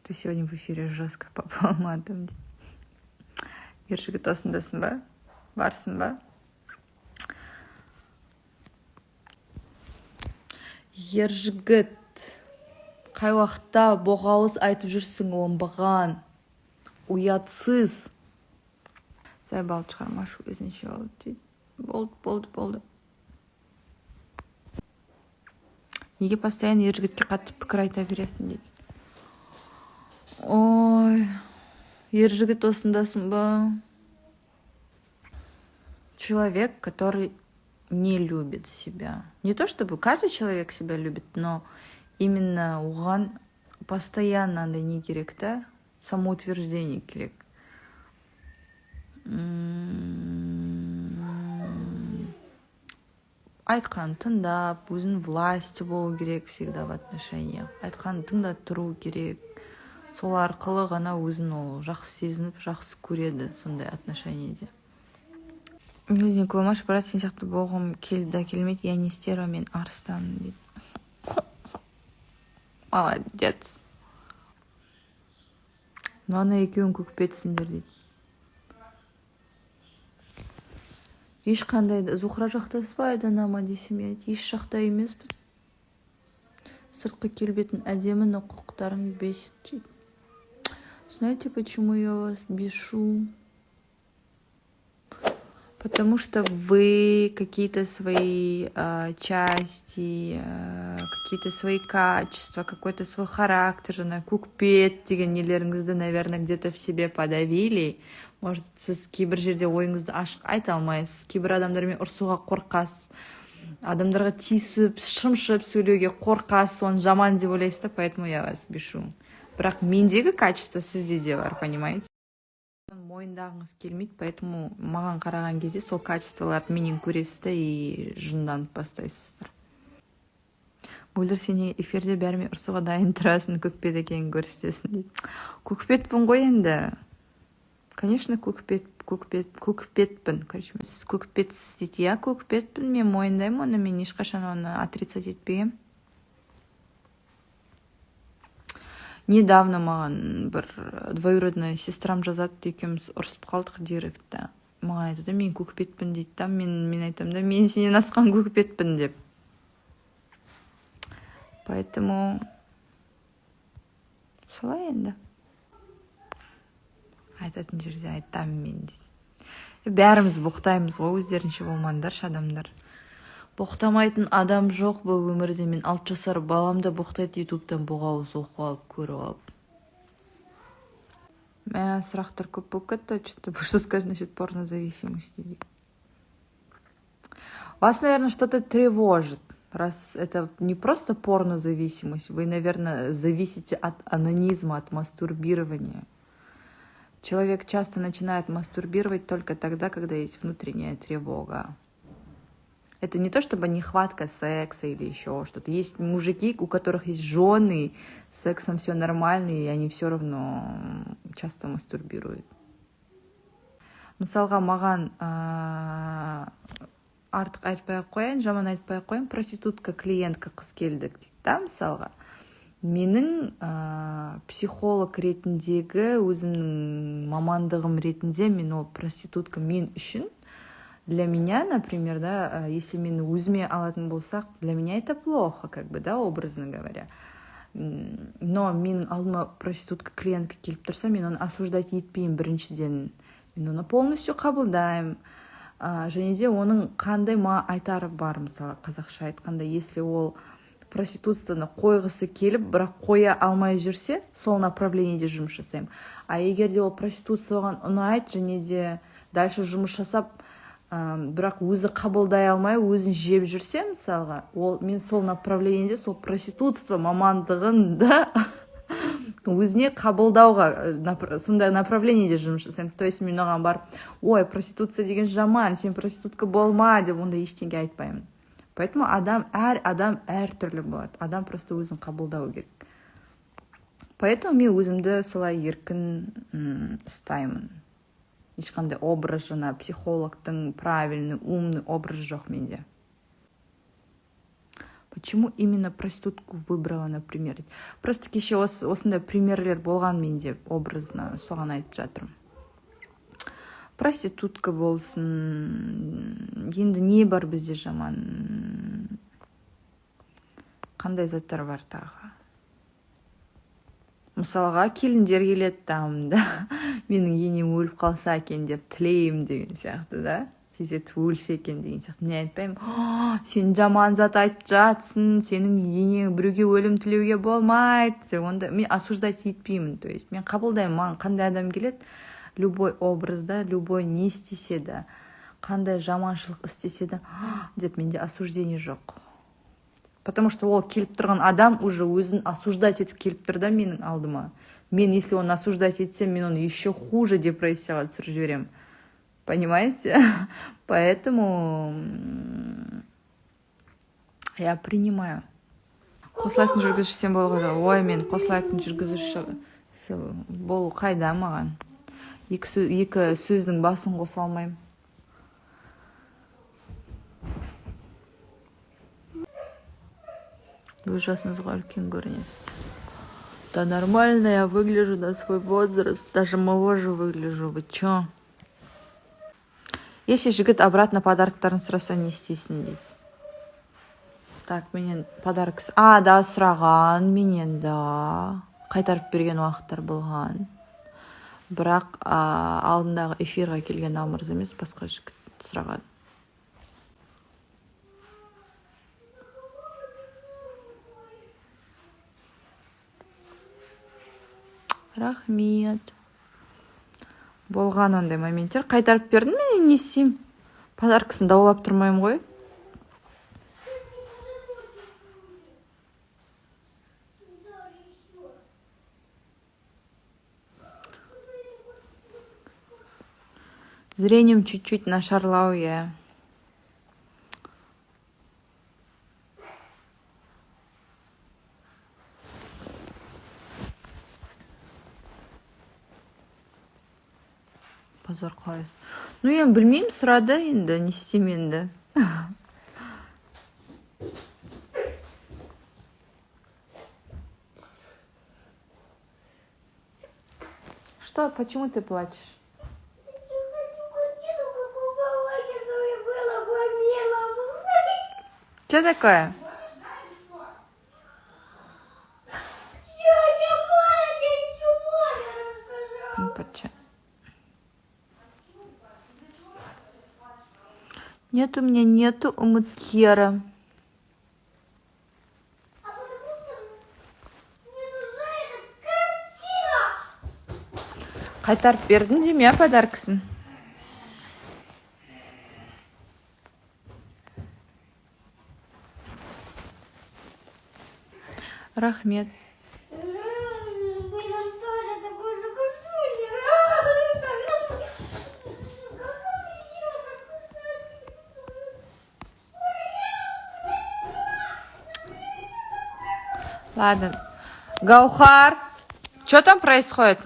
Что-то сегодня в эфире жестко попалмадым. Ержігіт осындасың ба? Барсың ба? Ержігіт, қай уақытта боғауыз айтып жүрсің оңбаған, ұятсыз. Зай балды шығармашы өзінше болды дейді. Болды. Неге постоянно ержігітке қатты пікір айта бересің дейді. Ой, ержігіт осындасың ба? Человек, который не любит себя. Не то чтобы каждый человек себя любит, но именно оған постоянно андай не керек та, самоутверждение керек. Айтқанын тыңдап, өзінің власти болу керек всегда в отношениях. Айтқанын тыңдап тұру керек. Сол арқылы ғана өзін ол жақсы сезініп, жақсы көреді сондай отношениеде. Өзіне көмаш, брат, сен сияқты болғым келді, келмейді, я не стерва, мен арыстанмын дейді. Молодец. Мына екеуін көкпетсіңдер дейді. Ешқандай Зухра жақтасыз ба, айданама десем, еш жақта емеспін. Сыртқы келбетін әдемі, но құқықтарын бесит дейді. Знаете, почему я вас бешу? Потому что вы какие-то свои части, какие-то свои качества, какой-то свой характер, жана көкпет деген нелеріңізді, наверное, где-то в себе подавили. Может, сіз кейбір жерде ойыңызды ашық айта алмайсыз. Кейбір адамдармен ұрсуға қорқасыз. Адамдарға тиісіп, шымшып сөйлеуге қорқасыз, оны жаман деп ойлайсыз да, поэтому я вас бешу. Бірақ мендегі качество сізде де бар, понимаете? Мойындағыңыз келмейді, поэтому маған қараған кезде сол качестволарды менен көресіз да и жынданып бастайсыздар. Мөлдір, сен эфирде бәрімен ұрсуға дайын тұрасың, көкпет екенін көрсетесің дейді. Көкпетпін ғой енді. Конечно, көкпетпін. Көкпетсіз дейді. Я көкпетпін, мен мойындаймын оны, мен ешқашан оны отрицать етпегем. Недавно маған бір двоюродная сестрам жазады, екеуміз ұрысып қалдық директта. Маған айтады, мен көкпетпін дейді да, мен айтамын да, мен сенен асқан көкпетпін деп. Поэтому солай енді. Айтатын жерде айтамын мен дейді. Бәріміз боқтаймыз ғой, өздерінше болмаңдаршы адамдар. Боқтамайтын адам жоқ бұл өмірде. Мен 6 жасар баламды боқтайды ютубтан боғауыз оқып алып, көріп алып. Сұрақтар көп болып кетті. Что скажешь насчет порнозависимости дейді. Вас, наверное, что-то тревожит. Раз это не просто порнозависимость, вы, наверное, зависите от анонизма, от мастурбирования. Человек часто начинает мастурбировать только тогда, когда есть внутренняя тревога. Это не то, чтобы нехватка секса или еще что-то. Есть мужики, у которых есть жены, с сексом все нормально, и они все равно часто мастурбируют. Мысалға, маған артық айтпай қояйын, жаман айтпай қояйын, проститутка, клиентка қыз келдік дейді. Да, мысалға, менің психолог ретіндегі, өзімнің мамандығым ретінде, мен ол проститутка мен үшін, для меня, например, да, если мен өзіме алатын болсақ, для меня это плохо, как бы, да, образно говоря. Но мен алдыма проститутка, клиентка келіп тұрса, мен оны осуждать етпеймін біріншіден. Мен оны полностью қабылдаймын. Және де оның қандай ма айтары бар, мысалы, қазақша айтқанда, если ол проституцияны қойғысы келіп, бірақ қоя алмай жүрсе, сол направлениеде жұмыс жасаймын. А егер де ол проституция оған ұнайды, және де дальше жұмыс жасап, бірақ өзі қабылдай алмай, өзін жеп жүрсе, мысалға, мен сол направлениеде, сол проституция мамандығын да өзіне қабылдауға, сондай направлениеде жұмыс жасаймын. То есть мен оған бар, ой, проституция деген жаман, сен проститутка болма, деп онда ештеңе айтпаймын. Поэтому әр адам әр түрлі болады. Адам просто өзін қабылдау керек. Поэтому мен өзімді солай еркін ұстаймын. Ешқандай образ, жана психологтың правильный, умный образ жоқ менде. Почему именно проститутку выбрала, например? Просто кеше осындай примерлер болған менде образно соған айтып жатырмын. Проститутка болсын, енді не бар бізде жаман? Қандай заттар бар тағы? Мысалға, келіндер келеді тамында, менің енем өліп қалса екен деп тілеймін деген сияқты, да? Тездетіп өлсе екен деген сияқты. Мен айтпаймын, сен жаман зат айтып жатсың, сенің енең біреуге өлім тілеуге болмайды. Онда мен осуждать етпеймін. То есть мен қабылдаймын, маған қандай адам келеді, любой образда, любой не істесе де, қандай жаманшылық істесе де, деп менде осуждение жоқ. Потому что ол келіп тұрған адам уже өзін осуждать етіп келіп тұр да менің алдыма. Мен, если он осуждать етсем, мен оны еще хуже депрессияға түсіріп жіберемін. Понимаете? Поэтому я принимаю. Қосылатын жүргізушісен болғанда, ой, мен қосылатын жүргізуші болу қайда маған? Екі сөздің басын қоса алмаймын. Вы жасыңызға үлкен көрінесіз. Да нормально я выгляжу на свой возраст, даже моложе выгляжу. Вы чё? Если жігіт обратно подарктарын сұраса, не істейсің дейді. Так, менен подарок... да, сұраған, менен да. Қайтарып берген уақыттар болған. Бірақ алдындағы эфирға келген намырыз емес, басқа жігіт сұраған. Рахмет. Болған ондай моменттер. Қайтарып бердім, мен не істеймін? Подаркасын даулап тұрмаймын ғой. Зрением чуть-чуть нашарлау я. Позор қойыз. Ну, я білмеймін, сұрады енді, не істейм енді. Что, почему ты плачешь? Что такое? Нет, у меня нету үміткері. Қайтарып бердің деме подаркасын. Рахмет. Ладно. Гаухар, что там происходит?